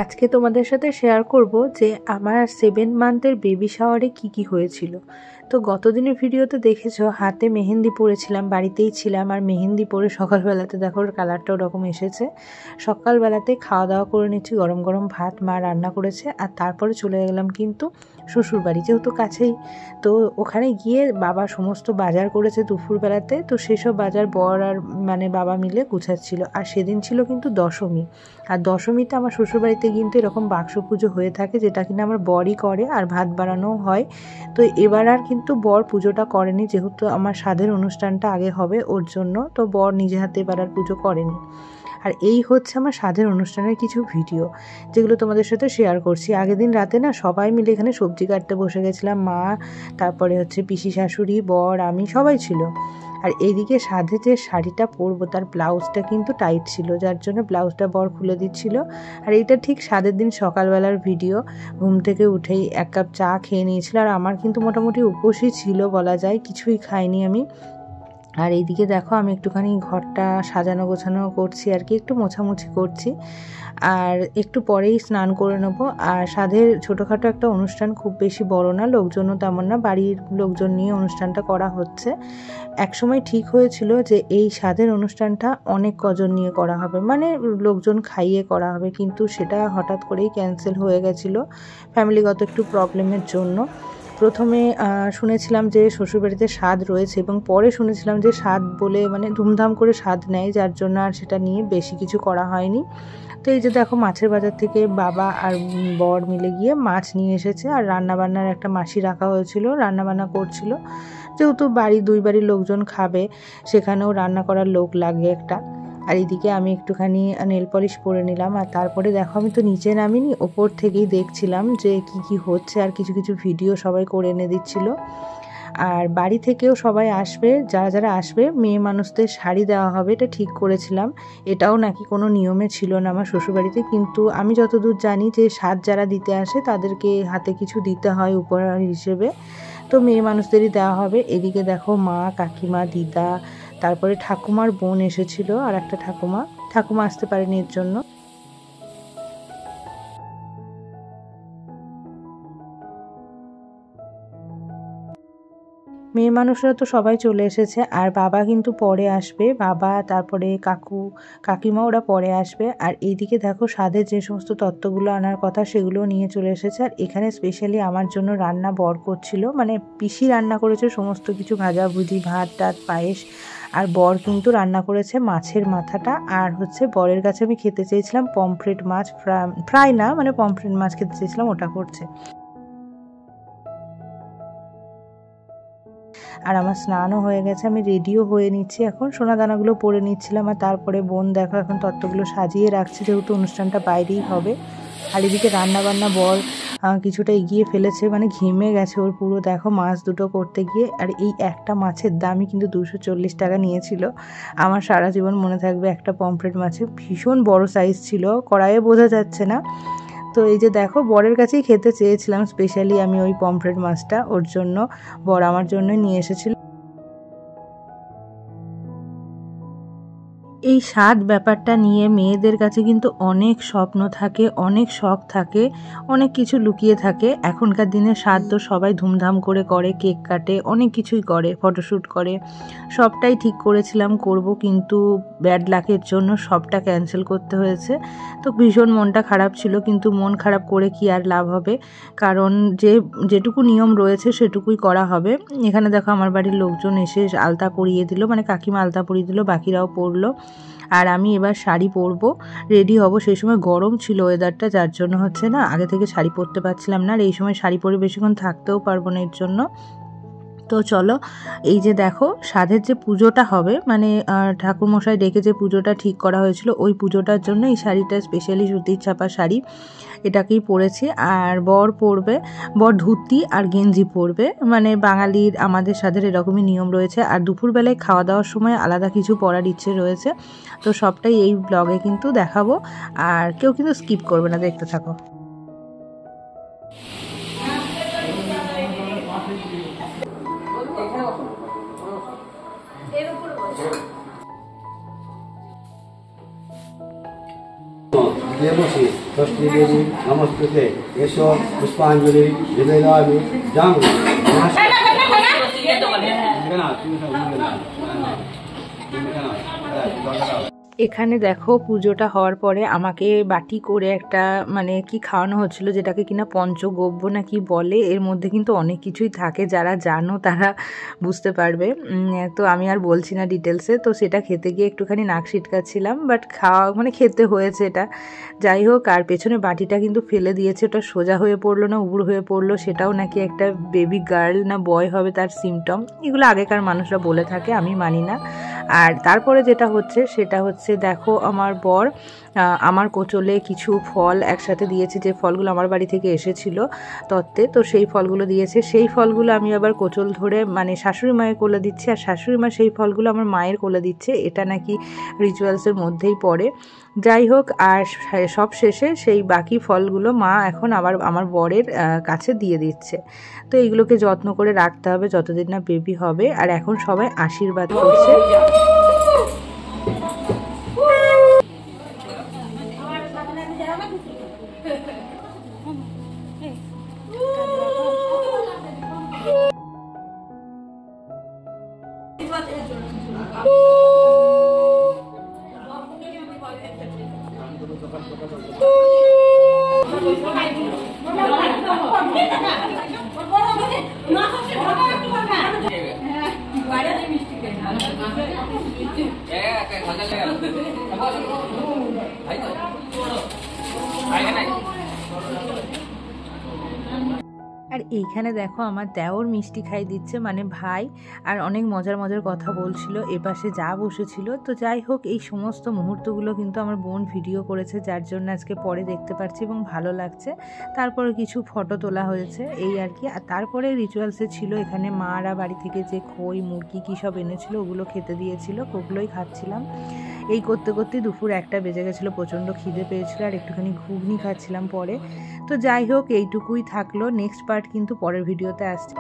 আজকে তোমাদের সাথে শেয়ার করব যে আমার 7 মান্থের বেবি শাওয়ারে কি হয়েছিল। তো গতদিনের ভিডিওতে দেখেছো হাতে মেহেন্দি পরেছিলাম, বাড়িতেই ছিলাম আর মেহেন্দি পরে সকালবেলাতে দেখো কালারটা ওরকম এসেছে। সকালবেলাতে খাওয়া দাওয়া করে নিচ্ছি, গরম গরম ভাত মা রান্না করেছে আর তারপরে চলে গেলাম কিন্তু শ্বশুরবাড়ি, যেহেতু কাছেই। তো ওখানে গিয়ে বাবা সমস্ত বাজার করেছে দুপুরবেলাতে, তো সেসব বাজার বর আর বাবা মিলে গুছাচ্ছিল। আর সেদিন ছিল কিন্তু দশমী, আর দশমীতে আমার শ্বশুরবাড়িতে কিন্তু এরকম বাক্স পুজো হয়ে থাকে, যেটা কিনা আমার বরই করে আর ভাত বাড়ানোও হয়। তো এবার আর কিন্তু বর পুজোটা করেনি, যেহেতু আমার সাধের অনুষ্ঠানটা আগে হবে ওর জন্য, তো বর নিজে হাতে এবার আর পুজো করেনি। আর এই হচ্ছে আমার সাধের অনুষ্ঠানের কিছু ভিডিও, যেগুলো তোমাদের সাথে শেয়ার করছি। আগের দিন রাতে না সবাই মিলে এখানে সবজি কাটতে বসে গেছিলাম, মা, তারপরে হচ্ছে পিসি শাশুড়ি, বর, আমি, সবাই ছিল। আর এইদিকে সাধে যে শাড়িটা পরবো তার ব্লাউজটা কিন্তু টাইট ছিল, যার জন্য ব্লাউজটা বর খুলে দিচ্ছিল। আর এইটা ঠিক সাধের দিন সকালবেলার ভিডিও। ঘুম থেকে উঠেই 1 কাপ চা খেয়ে নিয়েছিল, আর আমার কিন্তু মোটামুটি উপোসই ছিল বলা যায়, কিছুই খাইনি আমি। আর এইদিকে দেখো আমি একটুখানি ঘরটা সাজানো গোছানো করছি আর কি, একটু মোছামুছি করছি। আর একটু পরেই স্নান করে নেবো। আর সাধের ছোটোখাটো একটা অনুষ্ঠান, খুব বেশি বড় না, লোকজনও তেমন না, বাড়ির লোকজন নিয়ে অনুষ্ঠানটা করা হচ্ছে। একসময় ঠিক হয়েছিল যে এই সাধের অনুষ্ঠানটা অনেক কজন নিয়ে করা হবে, লোকজন খাইয়ে করা হবে, কিন্তু সেটা হঠাৎ করেই ক্যান্সেল হয়ে গেছিলো ফ্যামিলিগত একটু প্রবলেমের জন্য। প্রথমে শুনেছিলাম যে শ্বশুরবাড়িতে স্বাদ রয়েছে, এবং পরে শুনেছিলাম যে স্বাদ বলে ধুমধাম করে স্বাদ নেয়, যার জন্য আর সেটা নিয়ে বেশি কিছু করা হয়নি। তো এই যে দেখো মাছের বাজার থেকে বাবা আর বর মিলে গিয়ে মাছ নিয়ে এসেছে, আর রান্নাবান্নার একটা মাসি রাখা হয়েছিল, রান্নাবান্না করছিল। যেহেতু দুই বাড়ির লোকজন খাবে, সেখানেও রান্না করার লোক লাগে একটা। আর এদিকে আমি একটুখানি নেল পলিশ পরে নিলাম। আর তারপরে দেখো আমি তো নিচে নামিনি, ওপর থেকেই দেখছিলাম যে কি হচ্ছে, আর কিছু কিছু ভিডিও সবাই করে এনে দিচ্ছিল। আর বাড়ি থেকেও সবাই আসবে, যারা আসবে মেয়ে মানুষদের শাড়ি দেওয়া হবে, এটা ঠিক করেছিলাম। এটাও নাকি কোনো নিয়মে ছিল না আমার শ্বশুরবাড়িতে, কিন্তু আমি যতদূর জানি যে সাধ যারা দিতে আসে তাদেরকে হাতে কিছু দিতে হয় উপহার হিসেবে, তো মেয়ে মানুষদেরই দেওয়া হবে। এদিকে দেখো মা, কাকিমা, দিদা, তারপরে ঠাকুমার বোন এসেছিল, আর একটা ঠাকুমা আসতে পারেনি এর জন্য। মেয়ে মানুষরা তো সবাই চলে এসেছে, আর বাবা কিন্তু পরে আসবে, বাবা তারপরে কাকিমা ওরা পরে আসবে। আর এইদিকে দেখো সাধের যে সমস্ত তত্ত্বগুলো আনার কথা সেগুলো নিয়ে চলে এসেছে। আর এখানে স্পেশালি আমার জন্য রান্না বর করছিল, পিসি রান্না করেছে সমস্ত কিছু, ভাজাভুজি, ভাত টাত, পায়েস। আর বর কিন্তু রান্না করেছে মাছের মাথাটা, আর হচ্ছে বরের কাছে আমি খেতে চেয়েছিলাম পমফ্রেট মাছ, ফ্রাই না, পমফ্রেট মাছ খেতে চেয়েছিলাম, ওটা করছে। আর আমার স্নানও হয়ে গেছে, আমি রেডিও হয়ে নিচ্ছি, এখন সোনাদানাগুলো পরে নিচ্ছিলাম। আর তারপরে বোন দেখো এখন তত্ত্বগুলো সাজিয়ে রাখছে, যেহেতু অনুষ্ঠানটা বাইরেই হবে। আর এদিকে রান্নাবান্না বর কিছুটা এগিয়ে ফেলেছে, ঘেমে গেছে ওর পুরো, দেখো মাছ দুটো করতে গিয়ে। আর এই একটা মাছের দামই কিন্তু 240 টাকা নিয়েছিল। আমার সারা জীবন মনে থাকবে, একটা পমফ্রেট মাছে ভীষণ বড় সাইজ ছিল, কড়াইয়ে বোঝা যাচ্ছে না। তো এই যে দেখো বরের কাছেই খেতে চেয়েছিলাম স্পেশালি আমি ওই পমফ্রেট মাছটা, ওর জন্য বর আমার জন্য নিয়ে এসেছিল। এই স্বাদ ব্যাপারটা নিয়ে মেয়েদের কাছে কিন্তু অনেক স্বপ্ন থাকে, অনেক শখ থাকে, অনেক কিছু লুকিয়ে থাকে। এখনকার দিনে স্বাদ তো সবাই ধুমধাম করে করে, কেক কাটে, অনেক কিছুই করে, ফটোশ্যুট করে। সবটাই ঠিক করেছিলাম করব, কিন্তু ব্যাড লাকের জন্য সবটা ক্যান্সেল করতে হয়েছে। তো ভীষণ মনটা খারাপ ছিল, কিন্তু মন খারাপ করে কি আর লাভ হবে, কারণ যেটুকু নিয়ম রয়েছে সেটুকুই করা হবে। এখানে দেখো আমার বাড়ির লোকজন এসে আলতা পরিয়ে দিল, কাকিমা আলতা পরিয়ে দিল, বাকিরাও পরলো। আর আমি এবার শাড়ি পরবো, রেডি হব। সেই সময় গরম ছিল ওয়েদারটা, যার জন্য হচ্ছে না আগে থেকে শাড়ি পরতে পারছিলাম না, আর এই সময় শাড়ি পরে বেশিক্ষণ থাকতেও পারবো না এর জন্য। তো চলো, এই যে দেখো সাধের যে পুজোটা হবে, ঠাকুরমশাই ডেকে যে পুজোটা ঠিক করা হয়েছিল, ওই পুজোটার জন্য এই শাড়িটা স্পেশালি সুতির ছাপা শাড়ি, এটাকেই পরেছি। আর বর পরবে, বর ধুতি আর গেঞ্জি পরবে, বাঙালির আমাদের সাধের এরকমই নিয়ম রয়েছে। আর দুপুরবেলায় খাওয়া দাওয়ার সময় আলাদা কিছু পরার ইচ্ছে রয়েছে, তো সবটাই এই ব্লগে কিন্তু দেখাবো, আর কেউ কিন্তু স্কিপ করবে না, দেখতে থাকো। দিয়ে বসিয়ে ষষ্ঠী দেবী নমস্তুতে এসো পুষ্পাঞ্জলি নিবেদয়ামি যাং। এখানে দেখো পুজোটা হওয়ার পরে আমাকে বাটি করে একটা মানে কি খাওয়ানো হচ্ছিল, যেটাকে কিনা পঞ্চগব্য না কি বলে। এর মধ্যে কিন্তু অনেক কিছুই থাকে, যারা জানো তারা বুঝতে পারবে। তো আমি আর বলছি না ডিটেলসে। তো সেটা খেতে গিয়ে একটুখানি নাক ছিটকাচ্ছিলাম, বাট খাওয়া মানে খেতে হয়েছে এটা। যাই হোক, আর পেছনে বাটিটা কিন্তু ফেলে দিয়েছে। ওটা সোজা হয়ে পড়লো না উবুড় হয়ে পড়লো, সেটাও নাকি একটা বেবি গার্ল না বয় হবে তার সিমটম। এগুলো আগেকার মানুষরা বলে থাকে, আমি মানি না। আর তারপরে যেটা হচ্ছে সেটা হচ্ছে দেখো আমার বর আমার কোচলে কিছু ফল একসাথে দিয়েছে, যে ফলগুলো আমার বাড়ি থেকে এসেছিল তত্ত্বে। তো সেই ফলগুলো দিয়েছে, সেই ফলগুলো আমি আবার কোচল ধরে মানে শাশুড়ি মায়ের কোলে দিচ্ছি, আর শাশুড়ি মা সেই ফলগুলো আমার মায়ের কোলে দিচ্ছে। এটা নাকি রিচুয়ালসের মধ্যেই পড়ে। যাই হোক, আর সব শেষে সেই বাকি ফলগুলো মা এখন আবার আমার বরের কাছে দিয়ে দিচ্ছে। তো এইগুলোকে যত্ন করে রাখতে হবে যতদিন না বেবি হবে। আর এখন সবাই আশীর্বাদ করছে। আর এইখানে দেখো আমার দেওর মিষ্টি খাই দিচ্ছে, মানে ভাই, আর অনেক মজার মজার কথা বলছিল এপাশে যা বসেছিল। তো যাই হোক, এই সমস্ত মুহূর্তগুলো কিন্তু আমার বোন ভিডিও করেছে, যার জন্য আজকে পরে দেখতে পাচ্ছি এবং ভালো লাগছে। তারপরে কিছু ফটো তোলা হয়েছে এই আর কি। আর তারপরে রিচুয়ালসে ছিল এখানে মারা বাড়ি থেকে যে খই মুরগি কী সব এনেছিল ওগুলো খেতে দিয়েছিল, ওগুলোই খাচ্ছিলাম। এই করতে করতে দুপুর 1টা বেজে গেছিলো, প্রচণ্ড খিদে পেয়েছিল, আর একটুখানি ঘুগনি খাচ্ছিলাম পরে। তো যাই হোক, এইটুকুই থাকলো। নেক্সট পার্ট কিন্তু পরের ভিডিওতে আসছে।